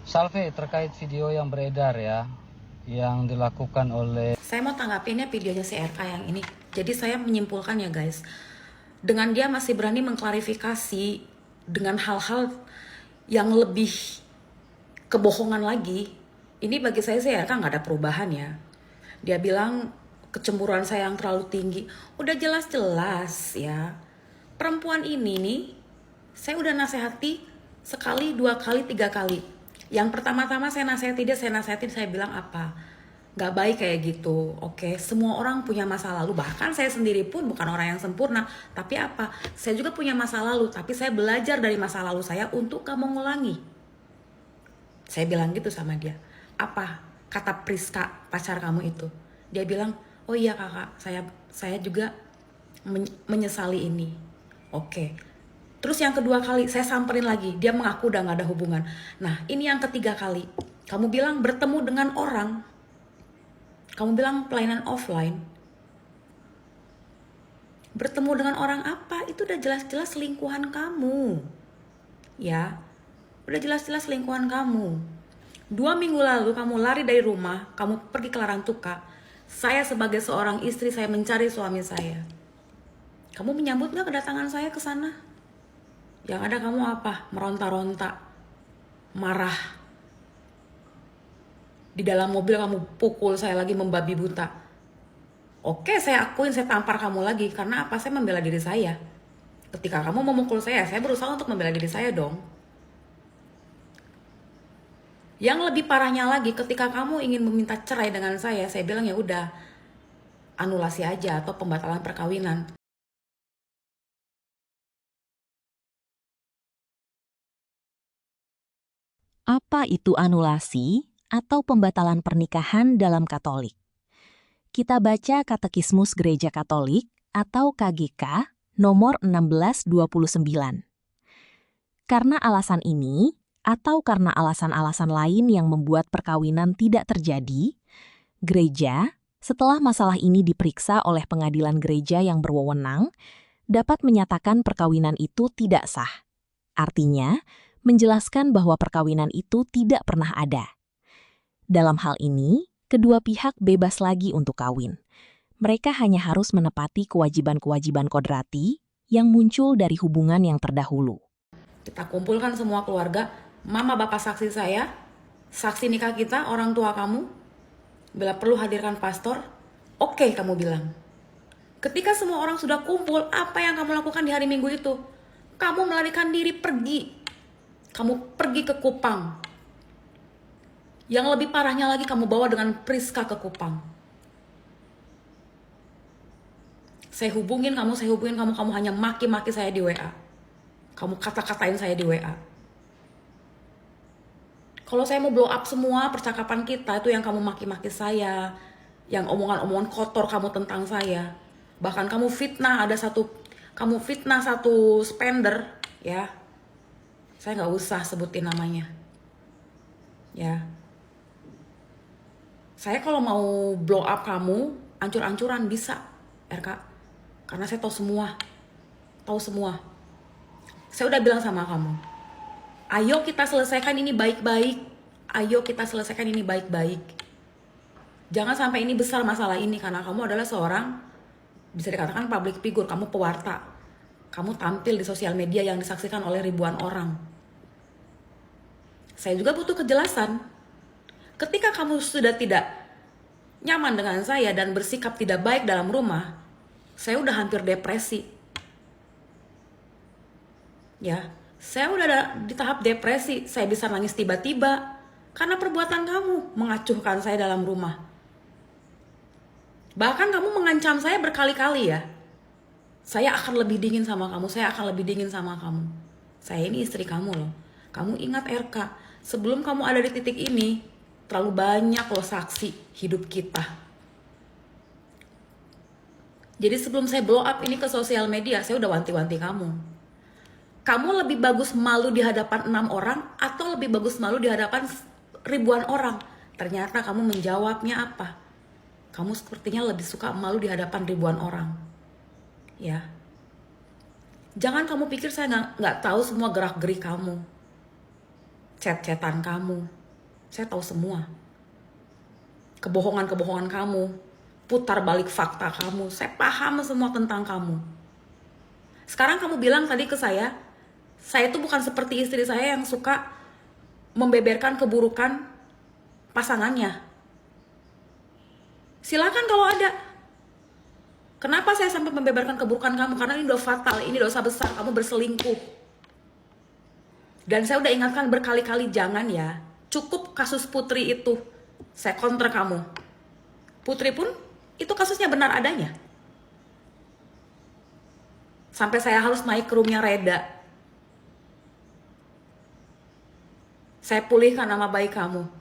Salve, terkait video yang beredar ya, yang dilakukan oleh... Saya mau tanggapinnya videonya si RK yang ini. Jadi saya menyimpulkan ya guys, dengan dia masih berani mengklarifikasi dengan hal-hal yang lebih kebohongan lagi, ini bagi saya sih RK nggak ada perubahan ya. Dia bilang kecemburuan saya yang terlalu tinggi. Udah jelas-jelas ya. Perempuan ini nih, saya udah nasihati sekali, 2 kali, 3 kali. Yang pertama-tama saya nasihati dia, saya bilang apa? Gak baik kayak gitu, oke? Semua orang punya masa lalu, bahkan saya sendiri pun bukan orang yang sempurna. Tapi apa? Saya juga punya masa lalu, tapi saya belajar dari masa lalu saya untuk gak mengulangi. Saya bilang gitu sama dia. Apa kata Priska, pacar kamu itu? Dia bilang, oh iya kakak, saya juga menyesali ini. Oke. Terus yang kedua kali saya samperin lagi, dia mengaku udah gak ada hubungan. Nah ini yang ketiga kali, kamu bilang bertemu dengan orang, kamu bilang pelayanan offline. Bertemu dengan orang apa? Itu udah jelas-jelas selingkuhan kamu. Ya, udah jelas-jelas selingkuhan kamu. 2 minggu lalu kamu lari dari rumah, kamu pergi ke Larantuka. Saya sebagai seorang istri, saya mencari suami saya. Kamu menyambut gak kedatangan saya ke sana? Yang ada kamu apa? Meronta-ronta, marah. Di dalam mobil kamu pukul saya lagi membabi buta. Oke, saya akuin saya tampar kamu lagi. Karena apa? Saya membela diri saya. Ketika kamu memukul saya berusaha untuk membela diri saya dong. Yang lebih parahnya lagi, ketika kamu ingin meminta cerai dengan saya bilang ya udah, anulasi aja atau pembatalan perkawinan. Apa itu anulasi atau pembatalan pernikahan dalam Katolik? Kita baca Katekismus Gereja Katolik atau KGK nomor 1629. Karena alasan ini, atau karena alasan-alasan lain yang membuat perkawinan tidak terjadi, gereja, setelah masalah ini diperiksa oleh pengadilan gereja yang berwenang, dapat menyatakan perkawinan itu tidak sah. Artinya, menjelaskan bahwa perkawinan itu tidak pernah ada. Dalam hal ini, kedua pihak bebas lagi untuk kawin. Mereka hanya harus menepati kewajiban-kewajiban kodrati yang muncul dari hubungan yang terdahulu. Kita kumpulkan semua keluarga, mama bapak saksi saya, saksi nikah kita, orang tua kamu. Bila perlu hadirkan pastor, oke kamu bilang. Ketika semua orang sudah kumpul, apa yang kamu lakukan di hari Minggu itu? Kamu melarikan diri pergi. Kamu pergi ke Kupang. Yang lebih parahnya lagi, kamu bawa dengan Priska ke Kupang. Saya hubungin kamu, kamu hanya maki-maki saya di WA. Kamu kata-katain saya di WA. Kalau saya mau blow up semua percakapan kita, itu yang kamu maki-maki saya, yang omongan-omongan kotor kamu tentang saya. Bahkan kamu fitnah satu spender, ya. Saya nggak usah sebutin namanya. Ya. Saya kalau mau blow up kamu, ancur-ancuran bisa, RK. Karena saya tahu semua. Saya udah bilang sama kamu. Ayo kita selesaikan ini baik-baik. Jangan sampai ini besar masalah ini, karena kamu adalah seorang, bisa dikatakan public figure, kamu pewarta. Kamu tampil di sosial media yang disaksikan oleh ribuan orang. Saya juga butuh kejelasan. Ketika kamu sudah tidak nyaman dengan saya dan bersikap tidak baik dalam rumah, saya udah hampir depresi. Ya, saya udah di tahap depresi. Saya bisa nangis tiba-tiba karena perbuatan kamu mengacuhkan saya dalam rumah. Bahkan kamu mengancam saya berkali-kali ya. Saya akan lebih dingin sama kamu. Saya ini istri kamu loh. Kamu ingat RK, sebelum kamu ada di titik ini, terlalu banyak loh saksi hidup kita. Jadi sebelum saya blow up ini ke sosial media, saya udah wanti-wanti kamu. Kamu lebih bagus malu di hadapan 6 orang atau lebih bagus malu di hadapan ribuan orang? Ternyata kamu menjawabnya apa? Kamu sepertinya lebih suka malu di hadapan ribuan orang. Ya, jangan kamu pikir saya nggak tahu semua gerak-gerik kamu. chat-chatan kamu. Saya tahu semua. Kebohongan-kebohongan kamu, putar balik fakta kamu. Saya paham semua tentang kamu. Sekarang kamu bilang tadi ke saya tuh bukan seperti istri saya yang suka membeberkan keburukan pasangannya. Silakan kalau ada. Kenapa saya sampai membeberkan keburukan kamu? Karena ini udah fatal, ini dosa besar, kamu berselingkuh. Dan saya udah ingatkan berkali-kali, jangan ya. Cukup kasus Putri itu. Saya kontra kamu. Putri pun itu kasusnya benar adanya. Sampai saya harus naik ke roomnya Reda. Saya pulihkan nama baik kamu.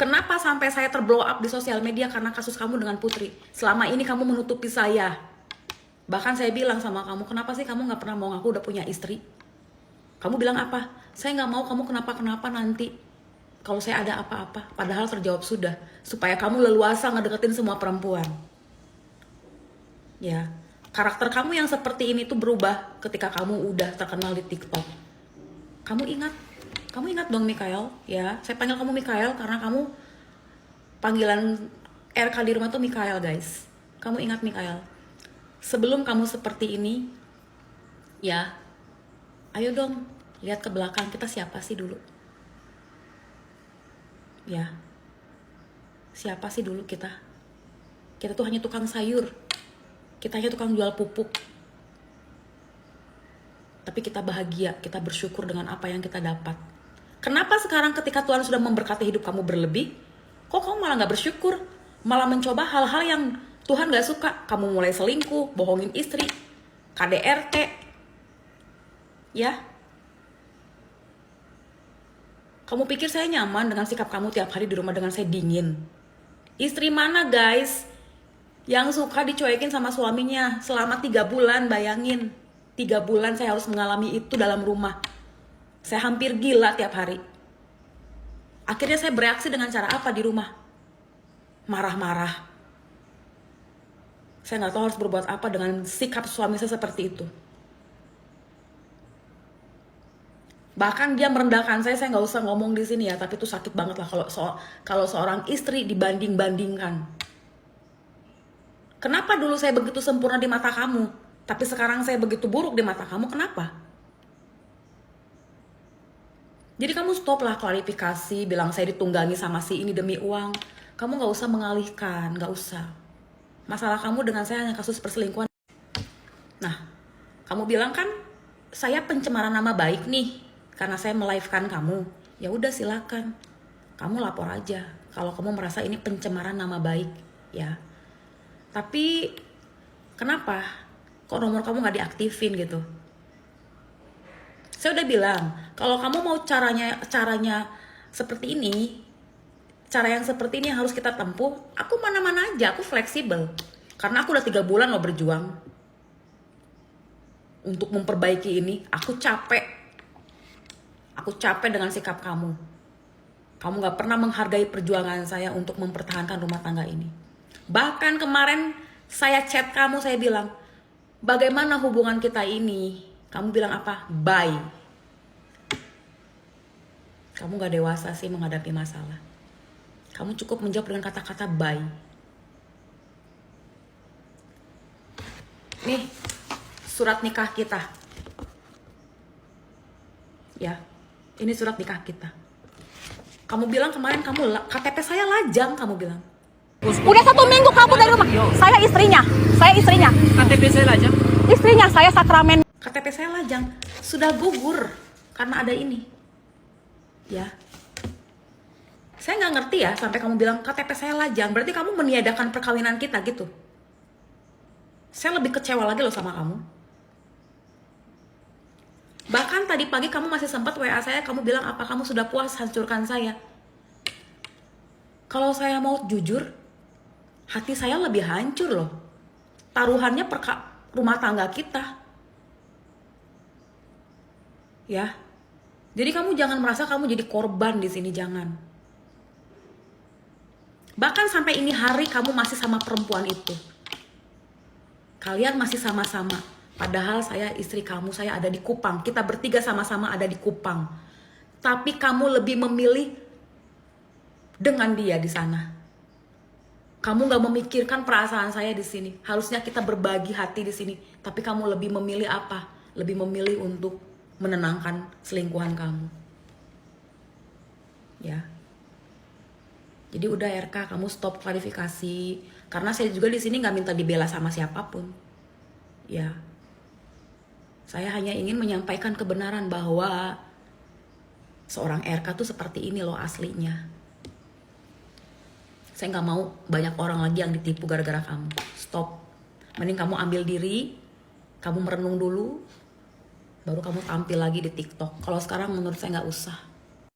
Kenapa sampai saya terblow up di sosial media karena kasus kamu dengan Putri? Selama ini kamu menutupi saya. Bahkan saya bilang sama kamu, kenapa sih kamu gak pernah mau ngaku udah punya istri? Kamu bilang apa? Saya gak mau kamu kenapa-kenapa nanti kalau saya ada apa-apa. Padahal terjawab sudah. Supaya kamu leluasa ngedeketin semua perempuan. Ya, karakter kamu yang seperti ini tuh berubah ketika kamu udah terkenal di TikTok. Kamu ingat dong Mikael, ya. Saya panggil kamu Mikael karena kamu panggilan RK di rumah tuh Mikael, guys. Kamu ingat Mikael? Sebelum kamu seperti ini, ya, ayo dong lihat ke belakang, kita siapa sih dulu? Ya, siapa sih dulu kita? Kita tuh hanya tukang sayur. Kita hanya tukang jual pupuk. Tapi kita bahagia, kita bersyukur dengan apa yang kita dapat. Kenapa sekarang ketika Tuhan sudah memberkati hidup kamu berlebih, kok kamu malah gak bersyukur? Malah mencoba hal-hal yang Tuhan gak suka. Kamu mulai selingkuh, bohongin istri, KDRT. Ya. Kamu pikir saya nyaman dengan sikap kamu tiap hari di rumah dengan saya dingin? Istri mana guys yang suka dicuekin sama suaminya selama 3 bulan, bayangin. 3 bulan saya harus mengalami itu dalam rumah. Saya hampir gila tiap hari. Akhirnya saya bereaksi dengan cara apa di rumah? Marah-marah. Saya nggak tahu harus berbuat apa dengan sikap suami saya seperti itu. Bahkan dia merendahkan saya nggak usah ngomong di sini ya, tapi itu sakit banget lah kalau seorang istri dibanding-bandingkan. Kenapa dulu saya begitu sempurna di mata kamu, tapi sekarang saya begitu buruk di mata kamu? Kenapa? Jadi kamu stop lah klarifikasi, bilang saya ditunggangi sama si ini demi uang. Kamu gak usah mengalihkan, gak usah. Masalah kamu dengan saya hanya kasus perselingkuhan. Nah, kamu bilang kan, saya pencemaran nama baik nih, karena saya melive-kan kamu. Ya udah silakan, kamu lapor aja. Kalau kamu merasa ini pencemaran nama baik, ya. Tapi, kenapa? Kok nomor kamu gak diaktifin gitu? Saya udah bilang, kalau kamu mau caranya seperti ini, cara yang seperti ini yang harus kita tempuh, aku mana-mana aja, aku fleksibel. Karena aku udah 3 bulan loh berjuang untuk memperbaiki ini. Aku capek dengan sikap kamu. Kamu gak pernah menghargai perjuangan saya untuk mempertahankan rumah tangga ini. Bahkan kemarin saya chat kamu, saya bilang, bagaimana hubungan kita ini? Kamu bilang apa? Bye. Kamu gak dewasa sih menghadapi masalah. Kamu cukup menjawab dengan kata-kata bye. Nih, surat nikah kita. Ya, ini surat nikah kita. Kamu bilang kemarin KTP saya lajang, kamu bilang. Udah 1 minggu kabur dari rumah. Saya istrinya. KTP saya lajang. Istrinya, saya sakramen. KTP saya lajang, sudah gugur karena ada ini. Ya. Saya nggak ngerti ya sampai kamu bilang KTP saya lajang, berarti kamu meniadakan perkawinan kita gitu. Saya lebih kecewa lagi loh sama kamu. Bahkan tadi pagi kamu masih sempat WA saya, kamu bilang apa kamu sudah puas hancurkan saya. Kalau saya mau jujur, hati saya lebih hancur loh. Taruhannya rumah tangga kita. Ya. Jadi kamu jangan merasa kamu jadi korban di sini, jangan. Bahkan sampai ini hari kamu masih sama perempuan itu. Kalian masih sama-sama. Padahal saya istri kamu, saya ada di Kupang. Kita bertiga sama-sama ada di Kupang. Tapi kamu lebih memilih dengan dia di sana. Kamu gak memikirkan perasaan saya di sini. Harusnya kita berbagi hati di sini. Tapi kamu lebih memilih apa? Lebih memilih untuk menenangkan selingkuhan kamu. Ya. Jadi udah RK, kamu stop klarifikasi. Karena saya juga di sini nggak minta dibela sama siapapun. Ya. Saya hanya ingin menyampaikan kebenaran bahwa seorang RK tuh seperti ini loh aslinya. Saya nggak mau banyak orang lagi yang ditipu gara-gara kamu. Stop. Mending kamu ambil diri, kamu merenung dulu, baru kamu tampil lagi di TikTok. Kalau sekarang menurut saya nggak usah.